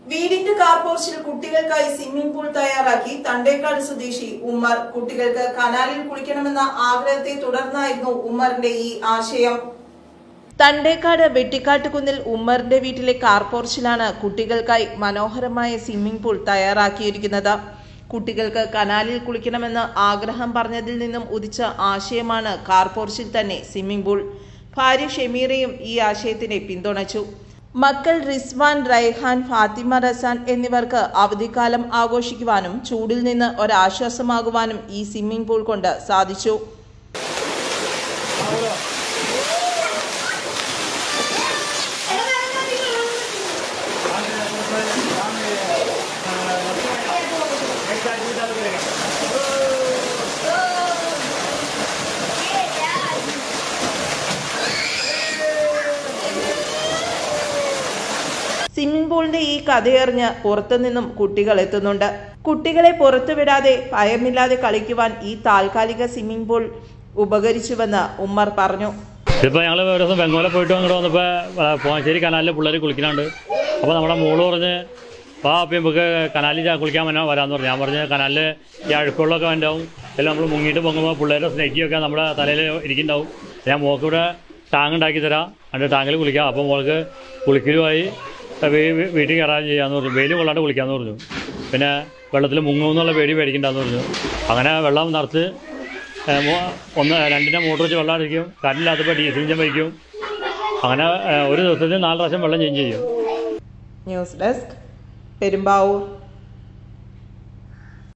വീടിന്റെ കാർപോർച്ചിൽ കുട്ടികൾക്കായി swimming pool തയ്യാറാക്കി തണ്ടേക്കാട് സ്വദേശി ഉമ്മർ. കുട്ടികൾക്ക് കനാലിൽ കുളിക്കണമെന്ന ആഗ്രഹത്തെ തുടർന്നായിരുന്നു ഉമ്മറിന്റെ ഈ ആശയം. തണ്ടേക്കാട് വെട്ടിക്കാട്ടുകുന്നിൽ ഉമ്മറിന്റെ വീട്ടിലെ കാർപോർച്ചിലാണ് കുട്ടികൾക്കായി മനോഹരമായ സ്വിമ്മിംഗ് പൂൾ തയ്യാറാക്കിയിരിക്കുന്നത്. കുട്ടികൾക്ക് കനാലിൽ കുളിക്കണമെന്ന് ആഗ്രഹം പറഞ്ഞതിൽ നിന്നും ഉദിച്ച ആശയമാണ് കാർപോർച്ചിൽ തന്നെ സ്വിമ്മിംഗ് പൂൾ. ഭാര്യ ഷെമീറയും ഈ ആശയത്തിനെ പിന്തുണച്ചു. മക്കൾ റിസ്വാൻ, റൈഹാൻ, ഫാത്തിമ റസാൻ എന്നിവർക്ക് അവധിക്കാലം ആഘോഷിക്കുവാനും ചൂടിൽ നിന്ന് ഒരാശ്വാസമാകുവാനും ഈ സ്വിമ്മിംഗ് പൂൾ കൊണ്ട് സാധിച്ചു. സ്വിമ്മിംഗ് പൂളിന്റെ ഈ കഥയറിഞ്ഞ് പുറത്തുനിന്നും കുട്ടികൾ എത്തുന്നുണ്ട്. കുട്ടികളെ പുറത്തുവിടാതെ ഭയമില്ലാതെ കളിക്കുവാൻ ഈ താൽക്കാലിക സ്വിമ്മിംഗ് പൂൾ ഉപകരിച്ചുവെന്ന് ഉമ്മർ പറഞ്ഞു. ഇപ്പോൾ ഞങ്ങൾ ഒരു ദിവസം ബംഗാളിൽ പോയിട്ട് അങ്ങോട്ട് വന്നപ്പോൾ പോഞ്ചേരി കനാലിൽ പിള്ളേർ കുളിക്കുന്നുണ്ട്. അപ്പോൾ നമ്മുടെ മോള് പറഞ്ഞ് അപ്പം നമുക്ക് കനാലിൽ കുളിക്കാൻ വരാമെന്ന് പറഞ്ഞു. ഞാൻ പറഞ്ഞ് കനാലിൽ ഈ അഴുക്കുള്ളൊക്കെ ഉണ്ടാവും, എല്ലാം നമ്മൾ മുങ്ങിയിട്ട് പൊങ്ങുമ്പോൾ പിള്ളേരുടെ സ്നേഹിയൊക്കെ നമ്മുടെ തലയിൽ ഇരിക്കുന്നുണ്ടാവും. ഞാൻ മോൾക്ക് ഇവിടെ ടാങ്ക് ഉണ്ടാക്കി തരാം, എന്നിട്ട് ടാങ്കിൽ കുളിക്കാം. അപ്പോൾ മോൾക്ക് കുളിക്കലുമായി വീട്ടിൽ കയറാൻ ചെയ്യാമെന്ന് പറഞ്ഞു. വെയിൽ കൊള്ളാണ്ട് കുളിക്കാമെന്ന് പറഞ്ഞു. പിന്നെ വെള്ളത്തിൽ മുങ്ങുമെന്നുള്ള പേടിക്കണ്ടെന്ന് പറഞ്ഞു. അങ്ങനെ വെള്ളം നിറച്ച് 2 മോട്ടർ വെച്ച് വെള്ളം അടിക്കും. കറണ്ടില്ലാത്തപ്പോൾ ഡീസൽ ഇഞ്ചൻ വയ്ക്കും. അങ്ങനെ ഒരു ദിവസത്തിൽ 4 പ്രാവശ്യം വെള്ളം ചേഞ്ച് ചെയ്യും. News desk, Perumbavoor.